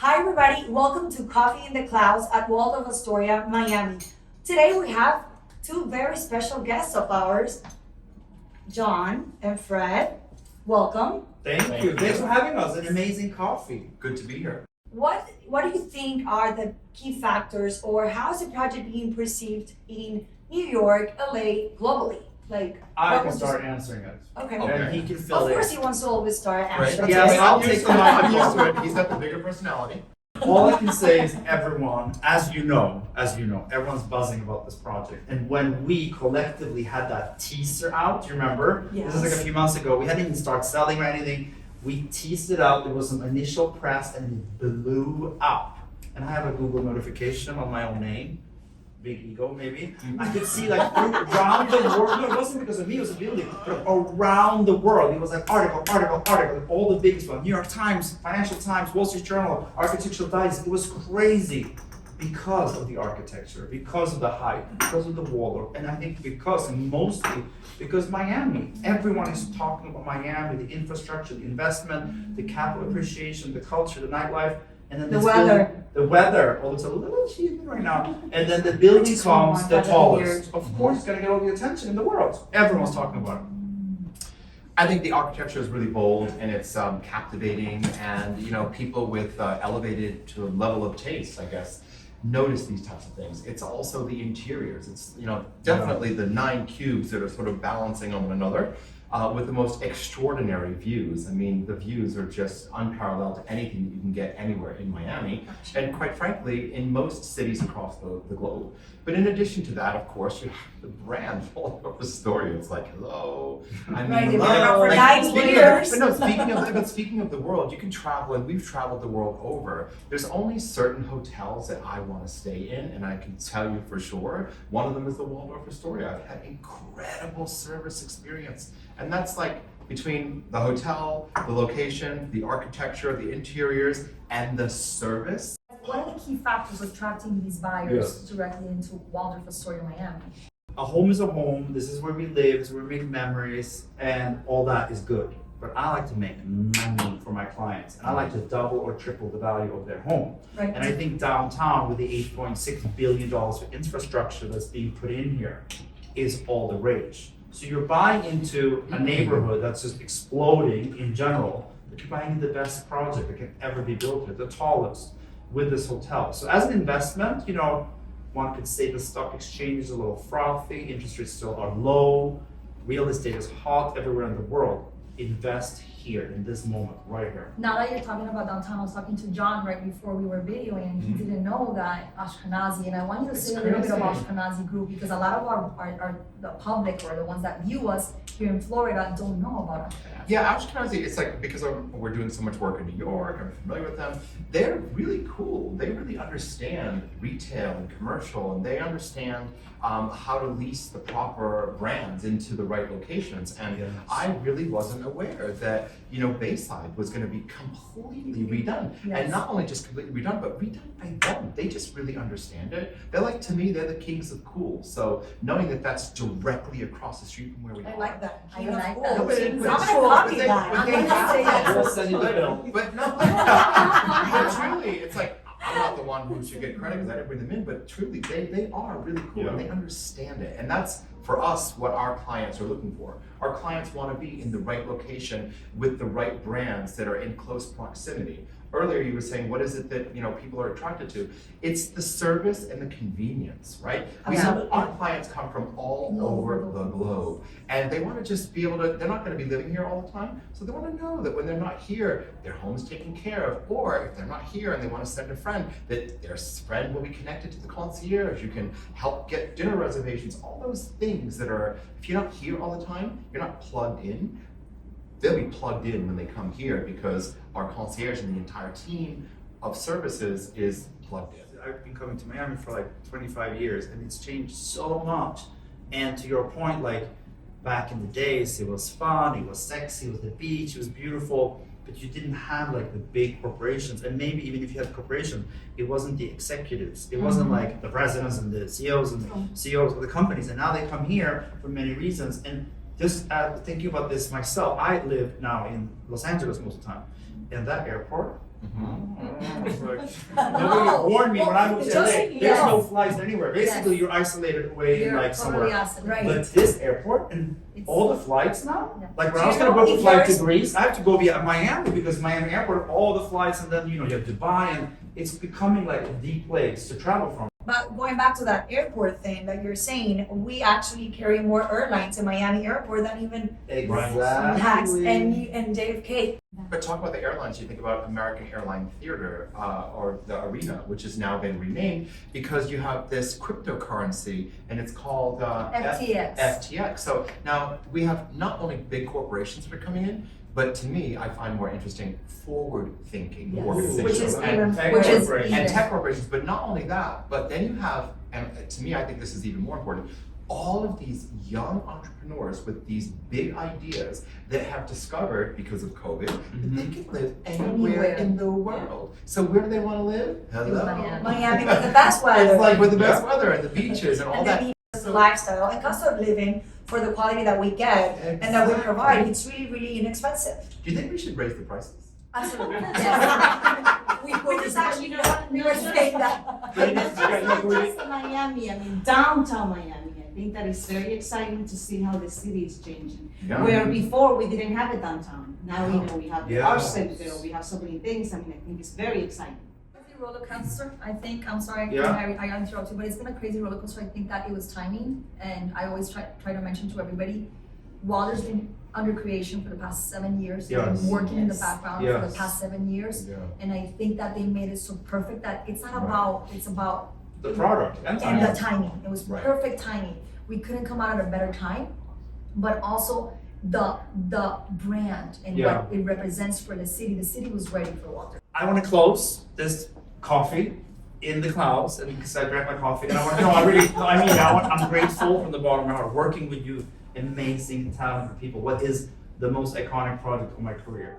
Hi everybody, welcome to Coffee in the Clouds at Waldorf Astoria, Miami. Today we have two very special guests of ours, John and Fred. Welcome. Thank you. Thanks for having us. An amazing coffee. Good to be here. What do you think are the key factors, or how is the project being perceived in New York, LA, globally? I can start answering it. Okay. And he can fill Of in. course he wants to always start Right. answering. Yes, I'll take the I'm mic. used to it. He's got the bigger personality. All I can say is everyone, as you know, everyone's buzzing about this project. And when we collectively had that teaser out, do you remember? Yes. This is like a few months ago. We hadn't even started selling or anything. We teased it out. There was some initial press and it blew up. And I have a Google notification on my own name. Big ego, maybe. I could see like around the world. No, it wasn't because of me, it was a building, but around the world. It was like article, all the biggest ones. New York Times, Financial Times, Wall Street Journal, Architectural Digest. It was crazy because of the architecture, because of the hype, because of the Waldorf, and I think mostly because Miami. Everyone is talking about Miami, the infrastructure, the investment, the capital appreciation, the culture, the nightlife. And then The weather. The weather. Oh, it's a little humid right now. And then the building comes the tallest. Of course, it's gonna get all the attention in the world. Everyone's talking about it. I think the architecture is really bold and it's captivating, and people with elevated to a level of taste, I guess, notice these types of things. It's also the interiors. It's definitely the 9 cubes that are sort of balancing on one another. With the most extraordinary views. I mean, the views are just unparalleled to anything that you can get anywhere in Miami, and quite frankly, in most cities across the globe. But in addition to that, of course, you have the brand Waldorf Astoria. It's like, hello. I mean, Right, they've been hello. around for 9 years. Speaking of the world, you can travel, and we've traveled the world over. There's only certain hotels that I want to stay in, and I can tell you for sure, one of them is the Waldorf Astoria. I've had incredible service experience. And that's like between the hotel, the location, the architecture, the interiors, and the service. What are the key factors attracting these buyers directly into Waldorf Astoria Miami? A home is a home. This is where we live, this is where we make memories, and all that is good. But I like to make money for my clients, and I like to double or triple the value of their home. Right. And I think downtown, with the $8.6 billion for infrastructure that's being put in here, is all the rage. So you're buying into a neighborhood that's just exploding in general, but you're buying into the best project that can ever be built here, the tallest, with this hotel. So as an investment, one could say the stock exchange is a little frothy, interest rates still are low, real estate is hot everywhere in the world. Invest here in this moment, right here. Now that you're talking about downtown, I was talking to John right before we were videoing, and he didn't know that Ashkenazi, and I want you to say a little bit about Ashkenazi group, because a lot of our the public, or the ones that view us here in Florida, don't know about Ashkenazi. Yeah, Ashkenazi, it's like, because we're doing so much work in New York, I'm familiar with them, they're really cool. They really understand retail and commercial, and they understand how to lease the proper brands into the right locations. And Yes. I really wasn't aware that, Bayside was going to be completely redone. Yes. And not only just completely redone, but redone by them. They just really understand it. They're like, to me, they're the kings of cool. So knowing that that's directly across the street from where we are. I like that. I King of like cool. that. No, but I'm it- gonna but copy they- that. but I'm they gonna have say to. that. We'll send you the bill. But no, but truly, it's like, I'm not the one who should get credit because I didn't bring them in, but truly, they are really cool and they understand it. And that's, for us, what our clients are looking for. Our clients want to be in the right location with the right brands that are in close proximity. Earlier you were saying, what is it that people are attracted to? It's the service and the convenience, right? Our clients come from all over the globe, and they want to just be able to, they're not going to be living here all the time, so they want to know that when they're not here, their home's taken care of, or if they're not here and they want to send a friend, that their friend will be connected to the concierge. You can help get dinner reservations, all those things that are, if you're not here all the time, you're not plugged in. They'll be plugged in when they come here because our concierge and the entire team of services is plugged in. I've been coming to Miami for like 25 years, and it's changed so much. And to your point, like back in the days, it was fun, it was sexy, it was the beach, it was beautiful, but you didn't have like the big corporations. And maybe even if you had a corporation, it wasn't the executives. It wasn't like the presidents and the CEOs and the CEOs of the companies. And now they come here for many reasons. And just thinking about this myself, I live now in Los Angeles most of the time. And that airport Nobody warned me when I moved to Just- LA. There's yes. no flights anywhere. Basically, you're isolated away in You're like totally somewhere. isolated. Right. But this airport and It's- all the flights now, Yeah. like when Do I was you gonna know book a if flight to there's- Greece, I have to go via Miami because Miami Airport, all the flights, and then you have Dubai, and it's becoming like the place to travel from. But going back to that airport thing that you're saying, we actually carry more airlines in Miami Airport than even Max and JFK. But talk about the airlines, you think about American Airline Theater or the Arena, which has now been renamed because you have this cryptocurrency and it's called FTX. FTX. So now we have not only big corporations that are coming in, but to me, I find more interesting forward-thinking Yes. organizations. Which is and, even tech which is corporations. and even- tech corporations, but not only that, but then you have, and to me, I think this is even more important, all of these young entrepreneurs with these big ideas that have discovered because of COVID that they can live anywhere Anywhere. in the world. So where do they want to live? Hello. Miami. Miami with the best weather. It's like with the best Yeah. weather and the beaches and all and that. then the lifestyle and cost of living for the quality that we get and that we provide, it's really, really inexpensive. Do you think we should raise the prices? Absolutely. We just actually we were saying that. But it's not just Miami, I mean downtown Miami. I think that is very exciting to see how the city is changing. Yeah. Where before we didn't have a downtown. Now you know we have the Yes. art center, we have so many things. I mean, I think it's very exciting. Crazy roller coaster. I think I'm sorry, Yeah. I interrupted, but it's been a crazy roller coaster. I think that it was timing, and I always try to mention to everybody, Waller's been under creation for the past 7 years. They've Yes. been working in the Yes. background for the Yes. past 7 years, Yeah. and I think that they made it so perfect that it's not Right. about it's about The product and and the time. timing. It was Right. perfect timing. We couldn't come out at a better time, but also the brand and Yeah. what it represents for the city. The city was ready for Walter. I want to close this coffee in the clouds, and because I drank my coffee, and I want to know. I'm grateful from the bottom of my heart working with you, amazing, talented people. What is the most iconic project of my career?